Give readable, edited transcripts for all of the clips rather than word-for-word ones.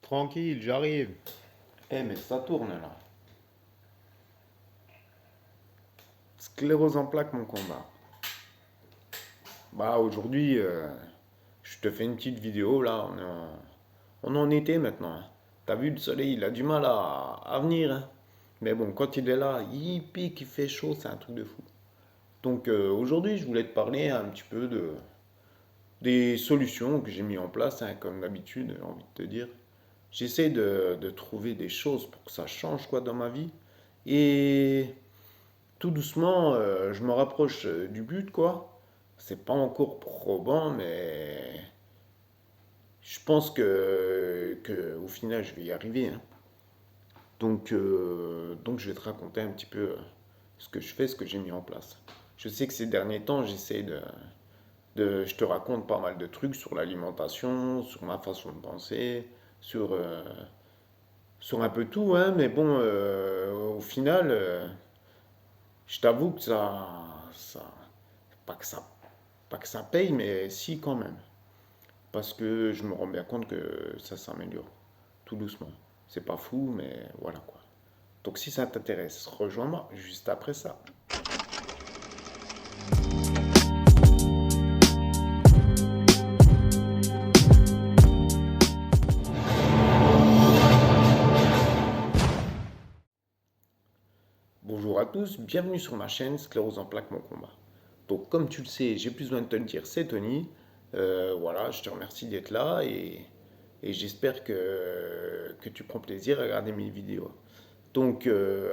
Tranquille, j'arrive. Eh mais ça tourne là. Sclérose en plaques mon combat. Bah aujourd'hui, je te fais une petite vidéo là. On est en été maintenant, hein. T'as vu le soleil, il a du mal à venir, hein. Mais bon, quand il est là, il pique, il fait chaud, c'est un truc de fou. Donc aujourd'hui, je voulais te parler un petit peu des solutions que j'ai mis en place, hein, comme d'habitude, j'ai envie de te dire. J'essaie de trouver des choses pour que ça change quoi dans ma vie. Et tout doucement, je me rapproche du but, quoi. C'est pas encore probant, mais je pense que au final, je vais y arriver, hein. Donc, je vais te raconter un petit peu ce que je fais, ce que j'ai mis en place. Je sais que ces derniers temps, j'essaie je te raconte pas mal de trucs sur l'alimentation, sur ma façon de penser, sur, euh, sur un peu tout, hein, mais bon, au final, je t'avoue que pas que ça, pas que ça paye, mais si quand même. Parce que je me rends bien compte que ça s'améliore, tout doucement. C'est pas fou, mais voilà quoi. Donc si ça t'intéresse, rejoins-moi juste après ça. Bonjour à tous, bienvenue sur ma chaîne Sclérose en plaques mon combat. Donc comme tu le sais, j'ai plus besoin de te le dire, c'est Tony. Voilà, je te remercie d'être là et j'espère que tu prends plaisir à regarder mes vidéos. Donc,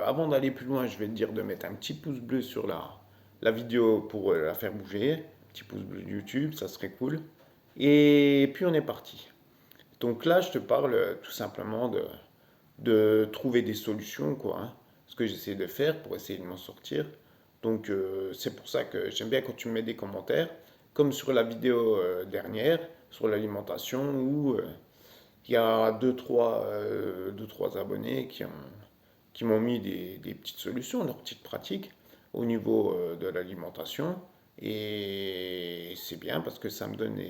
avant d'aller plus loin, je vais te dire de mettre un petit pouce bleu sur la vidéo pour la faire bouger. Un petit pouce bleu de YouTube, ça serait cool. Et puis, on est parti. Donc là, je te parle tout simplement de trouver des solutions, quoi, hein. Ce que j'essaie de faire pour essayer de m'en sortir. Donc, c'est pour ça que j'aime bien quand tu me mets des commentaires, comme sur la vidéo dernière, sur l'alimentation, où il y a deux, trois abonnés qui m'ont mis des petites solutions, leurs petites pratiques au niveau de l'alimentation. Et c'est bien parce que ça me donne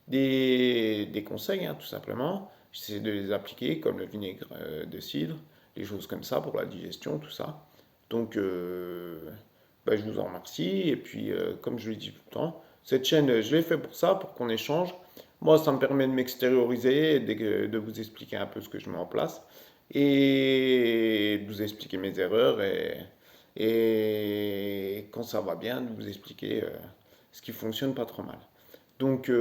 des conseils, hein, tout simplement. J'essaie de les appliquer, comme le vinaigre de cidre, des choses comme ça pour la digestion, tout ça. Donc, bah, je vous en remercie. Et puis, comme je le dis tout le temps, cette chaîne, je l'ai fait pour ça, pour qu'on échange. Moi, ça me permet de m'extérioriser, et de vous expliquer un peu ce que je mets en place et de vous expliquer mes erreurs et quand ça va bien, de vous expliquer ce qui fonctionne pas trop mal. Donc,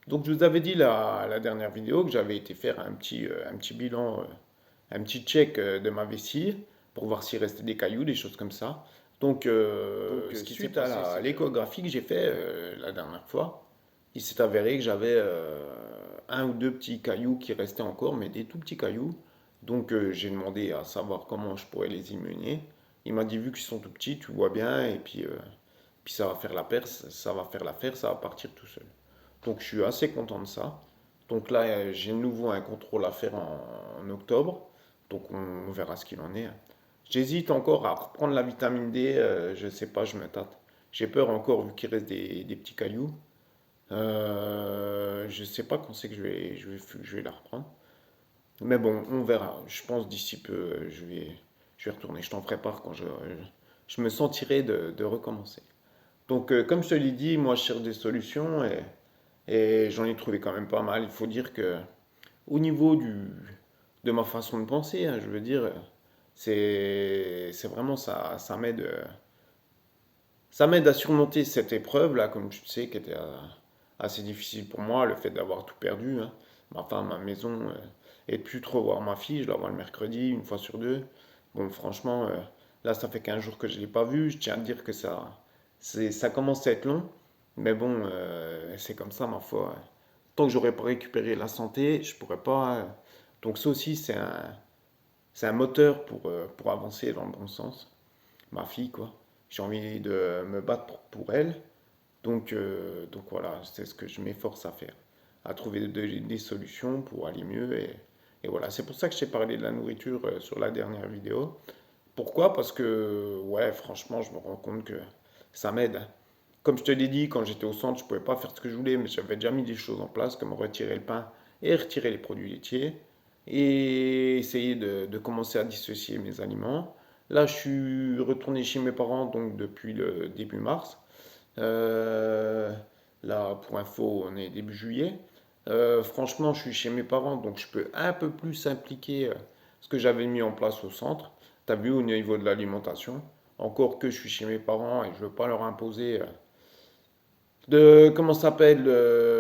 donc je vous avais dit la dernière vidéo que j'avais été faire un petit bilan, un petit check de ma vessie pour voir s'il restait des cailloux, des choses comme ça. Donc, ce qui s'est Suite à passé, c'est que l'échographie que j'ai fait la dernière fois, il s'est avéré que j'avais un ou deux petits cailloux qui restaient encore, mais des tout petits cailloux. Donc, j'ai demandé à savoir comment je pourrais les éliminer. Il m'a dit, vu qu'ils sont tout petits, tu vois bien, et puis ça va faire la paire, ça va faire l'affaire, ça va partir tout seul. Donc je suis assez content de ça. Donc là, j'ai de nouveau un contrôle à faire en octobre. Donc on verra ce qu'il en est, hein. J'hésite encore à reprendre la vitamine D. Je sais pas, je me tâte. J'ai peur encore vu qu'il reste des petits cailloux. Je sais pas quand c'est que je vais la reprendre. Mais bon, on verra. Je pense d'ici peu, je vais retourner. Je t'en ferai part quand je me sentirai de recommencer. Donc, comme je te l'ai dit, moi je cherche des solutions et j'en ai trouvé quand même pas mal. Il faut dire que au niveau de ma façon de penser, hein, je veux dire, c'est vraiment ça, ça m'aide à surmonter cette épreuve là, comme tu le sais, qui était assez difficile pour moi, le fait d'avoir tout perdu, hein. Ma femme, ma maison, et de plus trop voir ma fille. Je la vois le mercredi, une fois sur deux. Bon, franchement, là, ça fait 15 jours que je ne l'ai pas vue. Je tiens à te dire que ça commence à être long. Mais bon, c'est comme ça, ma foi. Tant que j'aurais pas récupéré la santé, je pourrais pas. Donc ça aussi, c'est un moteur pour avancer dans le bon sens. Ma fille, quoi. J'ai envie de me battre pour elle. Donc voilà, c'est ce que je m'efforce à faire, à trouver des solutions pour aller mieux. Et voilà, c'est pour ça que je t'ai parlé de la nourriture sur la dernière vidéo. Pourquoi? Parce que, ouais, franchement, je me rends compte que ça m'aide, hein. Comme je te l'ai dit, quand j'étais au centre, je ne pouvais pas faire ce que je voulais, mais j'avais déjà mis des choses en place, comme retirer le pain et retirer les produits laitiers, et essayer de commencer à dissocier mes aliments. Là, je suis retourné chez mes parents, donc depuis le début mars. Euh, Là, pour info, on est début juillet. Franchement, je suis chez mes parents, donc je peux un peu plus impliquer ce que j'avais mis en place au centre. Tu as vu au niveau de l'alimentation. Encore que je suis chez mes parents et je ne veux pas leur imposer de, comment ça s'appelle,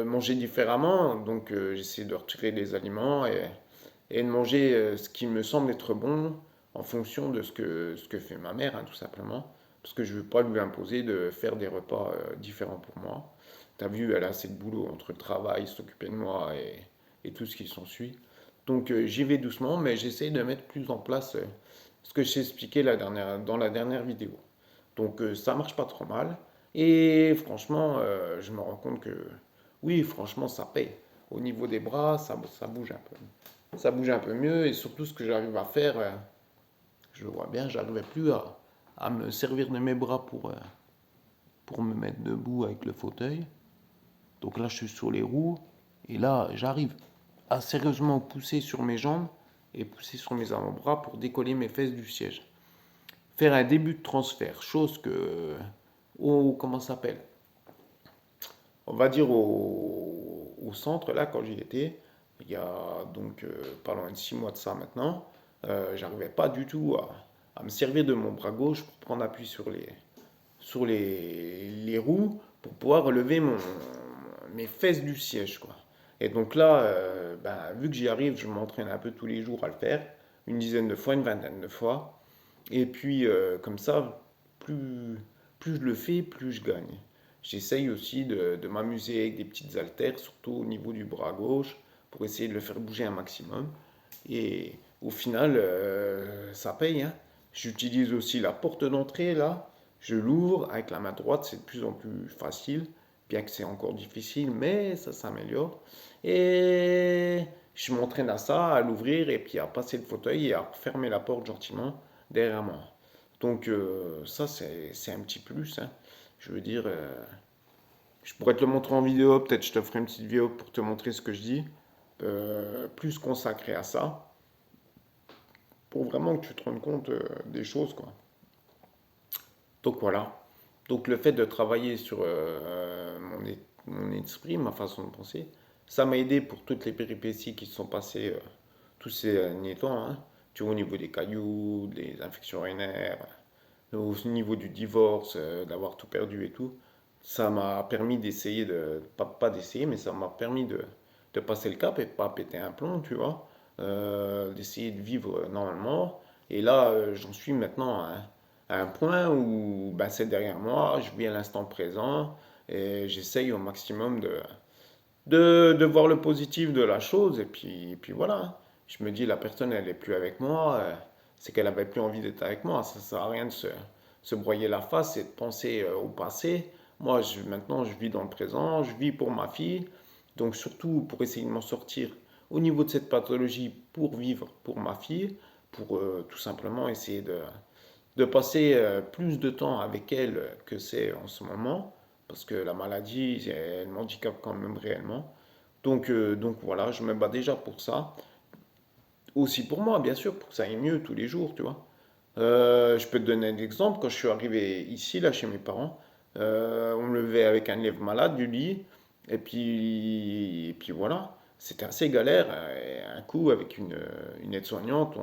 manger différemment. Donc j'essaie de retirer les aliments et de manger ce qui me semble être bon en fonction de ce que fait ma mère, hein, tout simplement. Parce que je ne veux pas lui imposer de faire des repas différents pour moi. T'as vu, elle a assez de boulot entre le travail, s'occuper de moi et tout ce qui s'ensuit. Donc j'y vais doucement, mais j'essaie de mettre plus en place ce que j'ai expliqué dans la dernière vidéo. Donc ça marche pas trop mal. Et franchement, je me rends compte que oui, franchement, ça paye. Au niveau des bras, ça bouge un peu. Ça bouge un peu mieux et surtout ce que j'arrive à faire, je le vois bien, j'arrivais plus à me servir de mes bras pour me mettre debout avec le fauteuil. Donc là, je suis sur les roues et là, j'arrive à sérieusement pousser sur mes jambes et pousser sur mes avant-bras pour décoller mes fesses du siège. Faire un début de transfert, chose que, comment ça s'appelle? On va dire au centre, là, quand j'y étais, il y a donc pas loin de 6 mois de ça maintenant, j'arrivais pas du tout à me servir de mon bras gauche pour prendre appui sur les roues pour pouvoir relever mes fesses du siège, quoi. Et donc là, ben, vu que j'y arrive, je m'entraîne un peu tous les jours à le faire, une dizaine de fois, une vingtaine de fois. Et puis, comme ça, plus je le fais, plus je gagne. J'essaye aussi de m'amuser avec des petites haltères, surtout au niveau du bras gauche, pour essayer de le faire bouger un maximum. Et au final, ça paye, hein. J'utilise aussi la porte d'entrée, là. Je l'ouvre avec la main droite, c'est de plus en plus facile, bien que c'est encore difficile, mais ça s'améliore. Et je m'entraîne à ça, à l'ouvrir, et puis à passer le fauteuil et à fermer la porte gentiment derrière moi. Donc ça, c'est un petit plus, hein. Je veux dire, je pourrais te le montrer en vidéo, peut-être je te ferai une petite vidéo pour te montrer ce que je dis, plus consacré à ça, pour vraiment que tu te rendes compte des choses, quoi. Donc voilà. Donc le fait de travailler sur mon esprit, ma façon de penser, ça m'a aidé pour toutes les péripéties qui se sont passées tous ces derniers temps, hein. Tu vois, au niveau des cailloux, des infections urinaires, au niveau du divorce, d'avoir tout perdu et tout, ça m'a permis d'essayer pas d'essayer, mais ça m'a permis de passer le cap et de pas péter un plomb, tu vois, d'essayer de vivre normalement. Et là, j'en suis maintenant à un point où ben, c'est derrière moi, je vis à l'instant présent et j'essaye au maximum de voir le positif de la chose. Et puis voilà, hein. Je me dis, la personne, elle est plus avec moi, c'est qu'elle avait plus envie d'être avec moi. Ça sert à rien de se broyer la face et de penser au passé. Moi, maintenant, je vis dans le présent, je vis pour ma fille. Donc surtout pour essayer de m'en sortir au niveau de cette pathologie, pour vivre pour ma fille, pour tout simplement essayer de passer plus de temps avec elle que c'est en ce moment, parce que la maladie, elle m'handicape quand même réellement. Donc voilà, je me bats déjà pour ça. Aussi pour moi, bien sûr, pour que ça aille mieux tous les jours, tu vois. Je peux te donner un exemple. Quand je suis arrivé ici, là, chez mes parents, on me levait avec un élève malade du lit. Et puis voilà, c'était assez galère. Et un coup, avec une aide-soignante,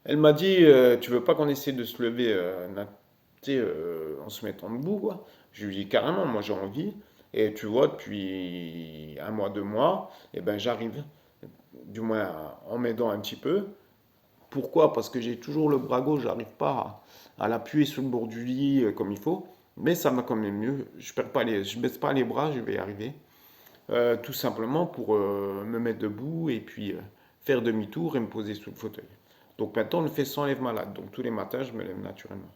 elle m'a dit, tu veux pas qu'on essaie de se lever tu sais, en se mettant debout, quoi. Je lui ai dit carrément, moi j'ai envie. Et tu vois, depuis un mois, 2 mois, eh ben, j'arrive, du moins en m'aidant un petit peu. Pourquoi? Parce que j'ai toujours le bras gauche, j'arrive pas à l'appuyer sur le bord du lit comme il faut. Mais ça va quand même mieux. Je baisse pas les bras, je vais y arriver. Tout simplement pour me mettre debout et puis faire demi-tour et me poser sous le fauteuil. Donc maintenant, on le fait sans lève malade. Donc tous les matins, je me lève naturellement.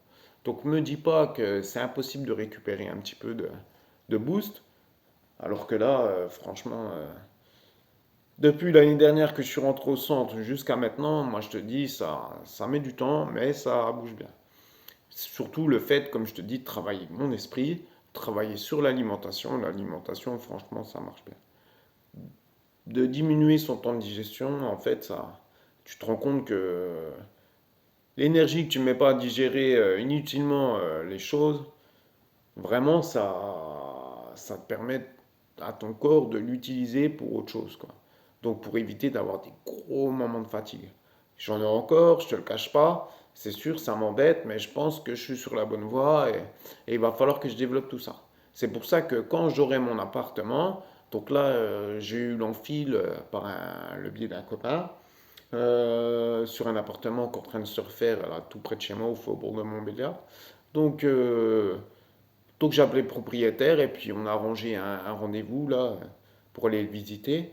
Donc me dis pas que c'est impossible de récupérer un petit peu de boost. Alors que là, franchement, depuis l'année dernière que je suis rentré au centre jusqu'à maintenant, moi je te dis, ça met du temps, mais ça bouge bien. Surtout le fait, comme je te dis, de travailler mon esprit, travailler sur l'alimentation. L'alimentation, franchement, ça marche bien. De diminuer son temps de digestion, en fait, ça, tu te rends compte que l'énergie que tu mets pas à digérer inutilement les choses, vraiment, ça te permet à ton corps de l'utiliser pour autre chose, quoi. Donc pour éviter d'avoir des gros moments de fatigue. J'en ai encore, je te le cache pas. C'est sûr, ça m'embête, mais je pense que je suis sur la bonne voie et il va falloir que je développe tout ça. C'est pour ça que quand j'aurai mon appartement, donc là, j'ai eu l'enfile par le biais d'un copain sur un appartement qu'on est en train de se refaire là, tout près de chez moi, au faubourg de Montbéliard. Donc, euh, donc j'ai appelé le propriétaire et puis on a arrangé un rendez-vous là pour aller le visiter.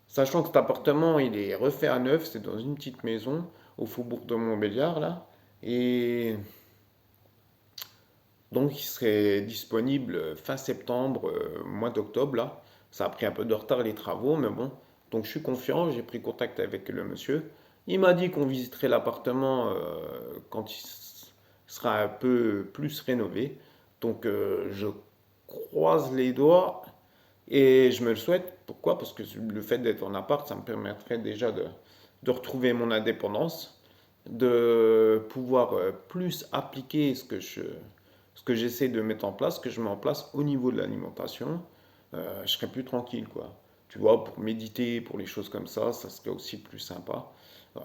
Sachant que cet appartement, il est refait à neuf, c'est dans une petite maison au faubourg de Montbéliard là. Et donc il serait disponible fin septembre, mois d'octobre là. Ça a pris un peu de retard les travaux, mais bon. Donc je suis confiant, j'ai pris contact avec le monsieur. Il m'a dit qu'on visiterait l'appartement quand il sera un peu plus rénové. Donc je croise les doigts et je me le souhaite. Pourquoi? Parce que le fait d'être en appart, ça me permettrait déjà de retrouver mon indépendance, de pouvoir plus appliquer ce que j'essaie de mettre en place, ce que je mets en place au niveau de l'alimentation. Je serais plus tranquille, quoi. Tu vois, pour méditer, pour les choses comme ça serait aussi plus sympa.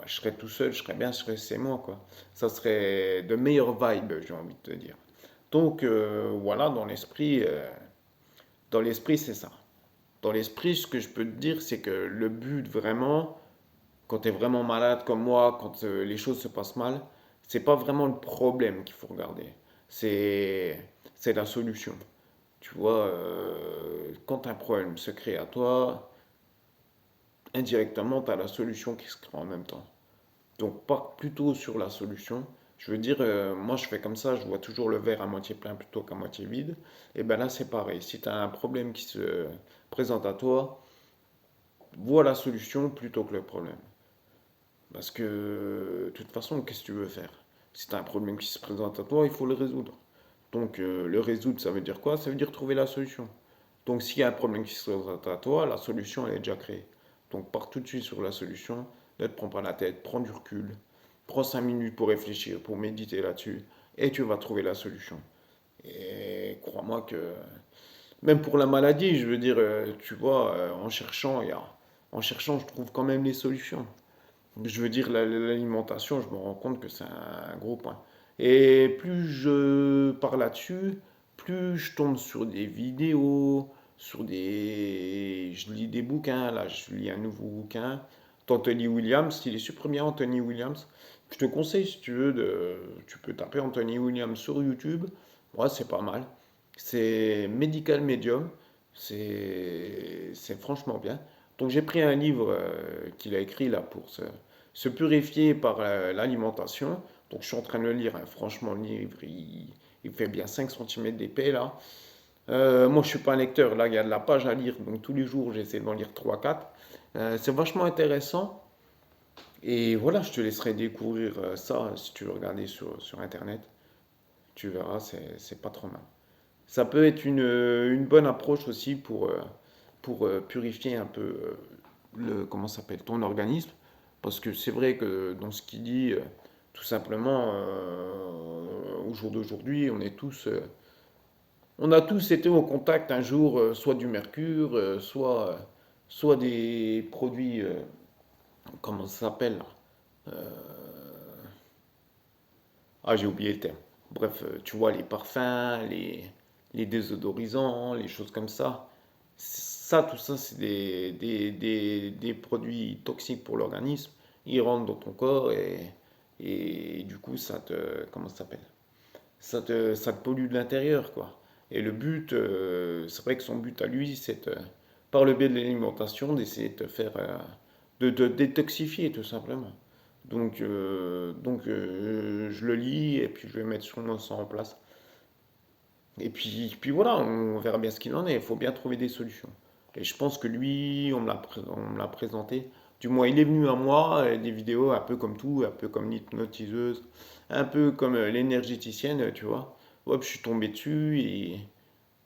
Je serais tout seul, je serais bien, je serais c'est moi, quoi. Ça serait de meilleures vibes, j'ai envie de te dire. Donc voilà, dans l'esprit, c'est ça. Dans l'esprit, ce que je peux te dire, c'est que le but vraiment, quand tu es vraiment malade comme moi, quand les choses se passent mal, c'est pas vraiment le problème qu'il faut regarder. C'est c'est la solution. Tu vois, quand un problème se crée à toi, indirectement, tu as la solution qui se crée en même temps. Donc, pars plutôt sur la solution. Je veux dire, moi je fais comme ça, je vois toujours le verre à moitié plein plutôt qu'à moitié vide. Et ben là, c'est pareil. Si tu as un problème qui se présente à toi, vois la solution plutôt que le problème. Parce que, de toute façon, qu'est-ce que tu veux faire? Si tu as un problème qui se présente à toi, il faut le résoudre. Donc, le résoudre, ça veut dire quoi? Ça veut dire trouver la solution. Donc, s'il y a un problème qui se présente à toi, la solution, elle est déjà créée. Donc, pars tout de suite sur la solution. Ne te prends pas la tête, prends du recul. Prends 5 minutes pour réfléchir, pour méditer là-dessus. Et tu vas trouver la solution. Et crois-moi que, même pour la maladie, je veux dire, tu vois, en cherchant, je trouve quand même les solutions. Je veux dire, l'alimentation, je me rends compte que c'est un gros point. Et plus je parle là-dessus, plus je tombe sur des vidéos, je lis des bouquins. Là, je lis un nouveau bouquin d'Anthony Williams. Il est super bien, Anthony Williams. Je te conseille, si tu veux, tu peux taper Anthony Williams sur YouTube. Ouais, c'est pas mal. C'est Medical Medium. C'est franchement bien. Donc j'ai pris un livre qu'il a écrit là pour se purifier par l'alimentation. Donc je suis en train de le lire, hein. Franchement, le livre, il fait bien 5 cm d'épais là. Moi, je suis pas un lecteur. Là, il y a de la page à lire. Donc tous les jours, j'essaie d'en lire trois quatre. C'est vachement intéressant. Et voilà, je te laisserai découvrir ça si tu veux regarder sur Internet. Tu verras, c'est pas trop mal. Ça peut être une bonne approche aussi pour purifier un peu comment ça s'appelle, ton organisme. Parce que c'est vrai que dans ce qu'il dit, tout simplement, au jour d'aujourd'hui, on a tous été au contact un jour, soit du mercure, soit des produits, comment ça s'appelle? Ah, j'ai oublié le terme. Bref, tu vois, les parfums, les désodorisants, les choses comme ça. Ça, tout ça, c'est des produits toxiques pour l'organisme. Ils rentrent dans ton corps et du coup, comment ça s'appelle? Ça te pollue de l'intérieur, quoi. Et le but, c'est vrai que son but à lui, par le biais de l'alimentation, d'essayer de te faire, de te détoxifier, tout simplement. Je le lis et puis je vais mettre sûrement ça en place. Puis voilà, on verra bien ce qu'il en est. Il faut bien trouver des solutions. Et je pense que lui, on me l'a présenté. Du moins, il est venu à moi, des vidéos un peu comme tout, un peu comme l'hypnotiseuse, un peu comme l'énergéticienne, tu vois. Hop, je suis tombé dessus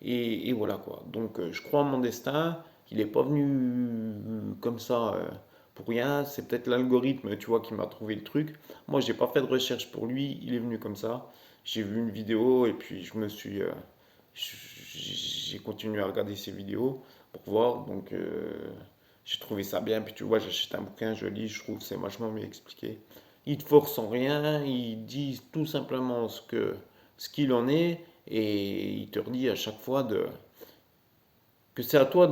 Et voilà quoi. Donc je crois en mon destin. Il n'est pas venu comme ça pour rien. C'est peut-être l'algorithme, tu vois, qui m'a trouvé le truc. Moi, j'ai pas fait de recherche pour lui. Il est venu comme ça. J'ai vu une vidéo et puis j'ai continué à regarder ses vidéos pour voir. Donc j'ai trouvé ça bien. Puis tu vois, j'achète un bouquin, je lis, je trouve que c'est vachement bien expliqué. Ils te forcent en rien. Ils disent tout simplement ce qu'il en est et il te redit à chaque fois que c'est à toi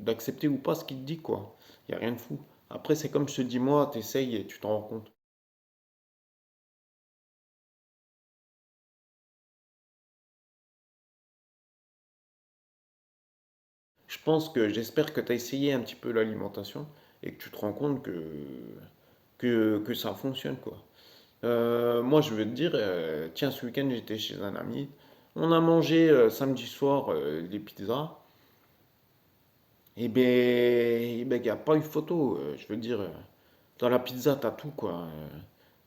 d'accepter ou pas ce qu'il te dit, quoi. Il n'y a rien de fou. Après, c'est comme je te dis, moi, t'essayes et tu t'en rends compte. J'espère que tu as essayé un petit peu l'alimentation et que tu te rends compte que ça fonctionne, quoi. Moi, je veux te dire, tiens, ce week-end, j'étais chez un ami. On a mangé samedi soir des pizzas. Il n'y a pas eu photo. Je veux dire, dans la pizza, t'as tout, quoi.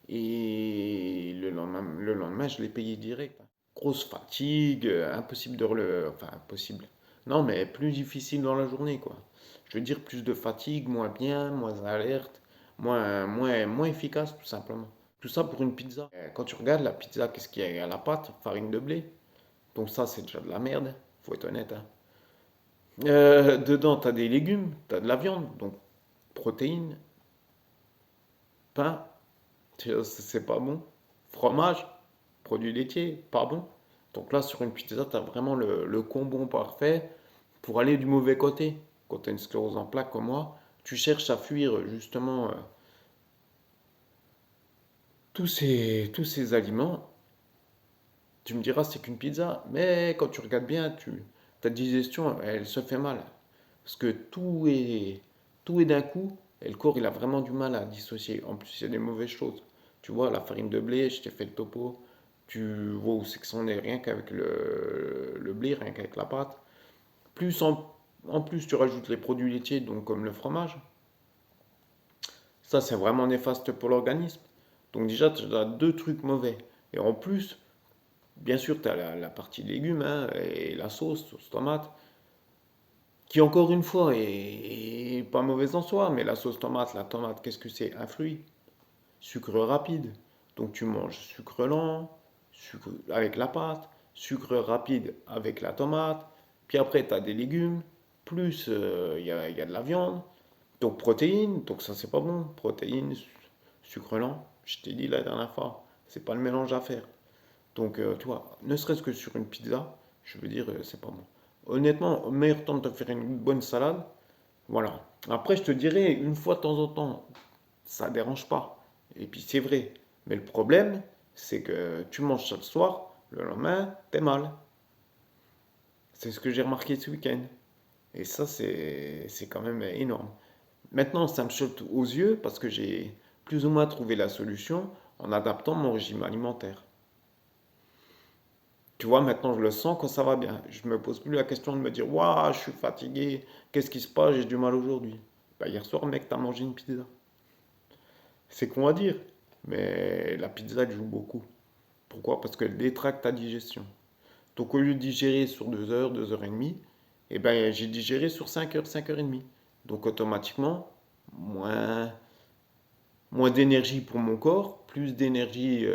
Et le lendemain, je l'ai payé direct. Grosse fatigue, impossible de Enfin, impossible. Non, mais plus difficile dans la journée, quoi. Je veux dire, plus de fatigue, moins bien, moins alerte, moins efficace, tout simplement. Tout ça pour une pizza. Quand tu regardes la pizza, qu'est-ce qu'il y a à la pâte? Farine de blé. Donc ça, c'est déjà de la merde, faut être honnête, hein. Dedans, tu as des légumes, tu as de la viande, donc protéines, pain, c'est pas bon. Fromage, produits laitiers, pas bon. Donc là, sur une pizza, tu as vraiment le combo parfait pour aller du mauvais côté. Quand tu as une sclérose en plaques comme moi, tu cherches à fuir justement tous ces aliments. Tu me diras, c'est qu'une pizza, mais quand tu regardes bien, ta digestion, elle se fait mal. Parce que tout est d'un coup, et le corps, il a vraiment du mal à dissocier. En plus, il y a des mauvaises choses. Tu vois, la farine de blé, je t'ai fait le topo. Tu vois où c'est que c'en est, rien qu'avec le blé, rien qu'avec la pâte. Plus en plus, tu rajoutes les produits laitiers, donc comme le fromage. Ça, c'est vraiment néfaste pour l'organisme. Donc déjà, tu as deux trucs mauvais. Et en plus, bien sûr, tu as la partie légumes hein, et la sauce tomate, qui encore une fois est pas mauvaise en soi, mais la tomate, qu'est-ce que c'est? Un fruit, sucre rapide. Donc tu manges sucre lent, sucre avec la pâte, sucre rapide avec la tomate, puis après tu as des légumes, plus il y a de la viande, donc protéines, donc ça c'est pas bon, protéines, sucre lent, je t'ai dit la dernière fois, c'est pas le mélange à faire. Donc, tu vois, ne serait-ce que sur une pizza, je veux dire, c'est pas bon. Honnêtement, au meilleur temps de te faire une bonne salade, voilà. Après, je te dirais, une fois de temps en temps, ça dérange pas. Et puis, c'est vrai. Mais le problème, c'est que tu manges ça le soir, le lendemain, t'es mal. C'est ce que j'ai remarqué ce week-end. Et ça, c'est quand même énorme. Maintenant, ça me saute aux yeux parce que j'ai plus ou moins trouvé la solution en adaptant mon régime alimentaire. Tu vois, maintenant je le sens quand ça va bien. Je me pose plus la question de me dire, waouh, je suis fatigué, qu'est-ce qui se passe, j'ai du mal aujourd'hui. Bah, hier soir, mec, t'as mangé une pizza. C'est con à dire, mais la pizza, elle joue beaucoup. Pourquoi? Parce qu'elle détracte ta digestion. Donc au lieu de digérer sur 2 heures et demie, eh ben, j'ai digéré sur 5 heures et demie. Donc automatiquement, moins, moins d'énergie pour mon corps, plus d'énergie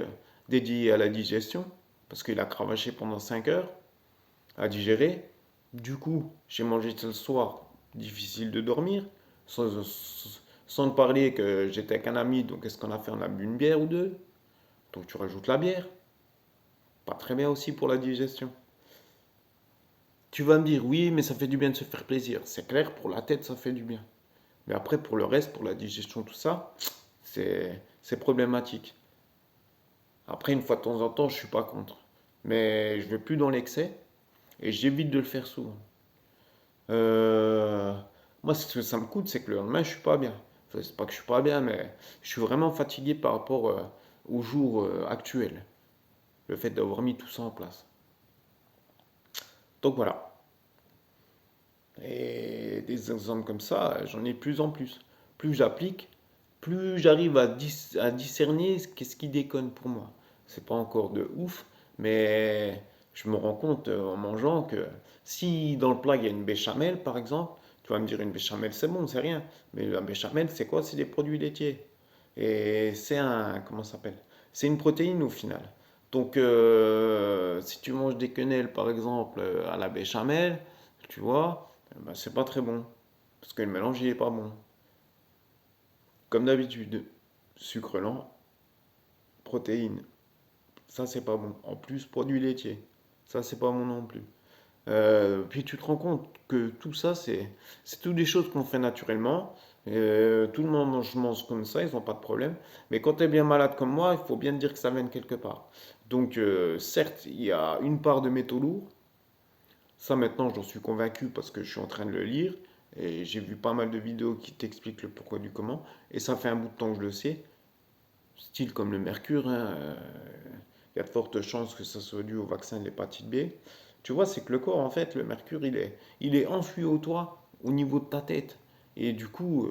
dédiée à la digestion, parce qu'il a cravaché pendant 5 heures à digérer. Du coup, j'ai mangé ça le soir, difficile de dormir, sans te parler que j'étais avec un ami, donc qu'est-ce qu'on a fait? On a bu une bière ou deux, donc tu rajoutes la bière, pas très bien aussi pour la digestion. Tu vas me dire, oui, mais ça fait du bien de se faire plaisir. C'est clair, pour la tête, ça fait du bien. Mais après, pour le reste, pour la digestion, tout ça, c'est problématique. Après, une fois de temps en temps, je suis pas contre. Mais je vais plus dans l'excès et j'évite de le faire souvent. Euh, Moi, ce que ça me coûte, c'est que le lendemain, je suis pas bien. Enfin, c'est pas que je suis pas bien, mais je suis vraiment fatigué par rapport au jour actuel. Le fait d'avoir mis tout ça en place. Donc voilà. Et des exemples comme ça, j'en ai de plus en plus. Plus j'applique, plus j'arrive à discerner qu'est-ce qui déconne pour moi. C'est pas encore de ouf, mais je me rends compte en mangeant que si dans le plat il y a une béchamel, par exemple, tu vas me dire une béchamel c'est bon, c'est rien. Mais la béchamel, c'est quoi? C'est des produits laitiers. Et c'est un, comment ça s'appelle? C'est une protéine au final. Donc, si tu manges des quenelles, par exemple, à la béchamel, tu vois, ben, c'est pas très bon. Parce que le mélange, il est pas bon. Comme d'habitude, sucre lent, protéines, ça c'est pas bon. En plus, produits laitiers, ça c'est pas bon non plus. Puis tu te rends compte que tout ça, c'est toutes des choses qu'on fait naturellement. Tout le monde mange comme ça, ils n'ont pas de problème. Mais quand tu es bien malade comme moi, il faut bien te dire que ça vient de quelque part. Donc, certes, il y a une part de métaux lourds. Ça, maintenant, j'en suis convaincu parce que je suis en train de le lire. Et j'ai vu pas mal de vidéos qui t'expliquent le pourquoi du comment. Et ça fait un bout de temps que je le sais. Style comme le mercure, hein, il y a de fortes chances que ça soit dû au vaccin de l'hépatite B. Tu vois, c'est que le corps, en fait, le mercure, il est enfui au toit, au niveau de ta tête. Et du coup,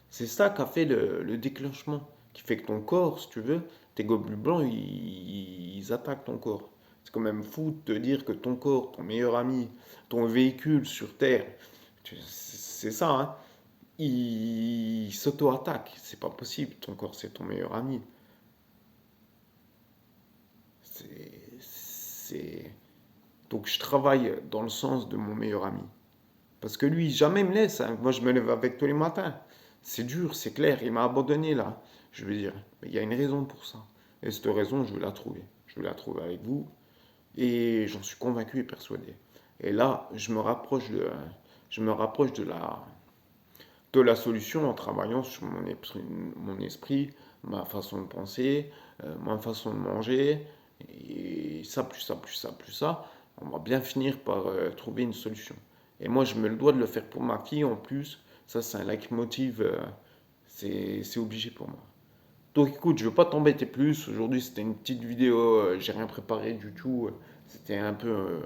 c'est ça qui a fait le déclenchement, qui fait que ton corps, si tu veux, tes globules blancs, ils attaquent ton corps. C'est quand même fou de te dire que ton corps, ton meilleur ami, ton véhicule sur Terre, c'est ça, hein, il s'auto-attaque. C'est pas possible, ton corps, c'est ton meilleur ami. C'est. Donc je travaille dans le sens de mon meilleur ami. Parce que lui, jamais me laisse, hein. Moi, je me lève avec tous les matins. C'est dur, c'est clair. Il m'a abandonné là. Je veux dire, mais il y a une raison pour ça. Et cette raison, je vais la trouver. Je vais la trouver avec vous. Et j'en suis convaincu et persuadé. Et là, je me rapproche de la solution en travaillant sur mon esprit, ma façon de penser, ma façon de manger, et ça, plus ça, plus ça, plus ça, on va bien finir par trouver une solution. Et moi, je me le dois de le faire pour ma fille en plus. Ça, c'est un leitmotiv, c'est obligé pour moi. Donc écoute, je ne veux pas t'embêter plus. Aujourd'hui, c'était une petite vidéo, j'ai rien préparé du tout. C'était un peu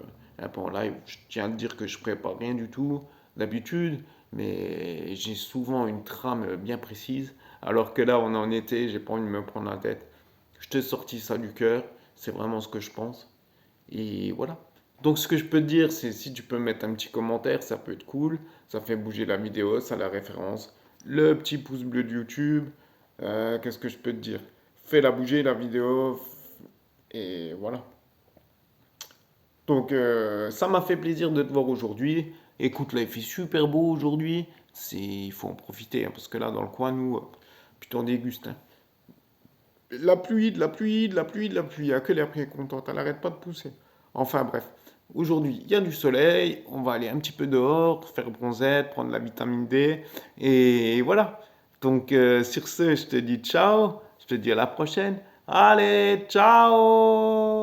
en live. Je tiens à te dire que je prépare rien du tout d'habitude, mais j'ai souvent une trame bien précise. Alors que là, on est en été, j'ai pas envie de me prendre la tête. Je t'ai sorti ça du cœur, c'est vraiment ce que je pense. Et voilà. Donc ce que je peux te dire, c'est si tu peux mettre un petit commentaire, ça peut être cool. Ça fait bouger la vidéo, ça a la référence. Le petit pouce bleu de YouTube. Qu'est-ce que je peux te dire? Fais-la bouger la vidéo. Et voilà. Donc ça m'a fait plaisir de te voir aujourd'hui. Écoute, là il fait super beau aujourd'hui. Il faut en profiter, hein, parce que là dans le coin, nous, putain, on déguste, hein. La pluie, de la pluie, de la pluie, de la pluie. Il n'y a que l'air qui est contente. Elle n'arrête pas de pousser. Enfin bref. Aujourd'hui, il y a du soleil. On va aller un petit peu dehors, faire bronzette, prendre la vitamine D. Et voilà. Donc sur ce, je te dis ciao. Je te dis à la prochaine. Allez, ciao!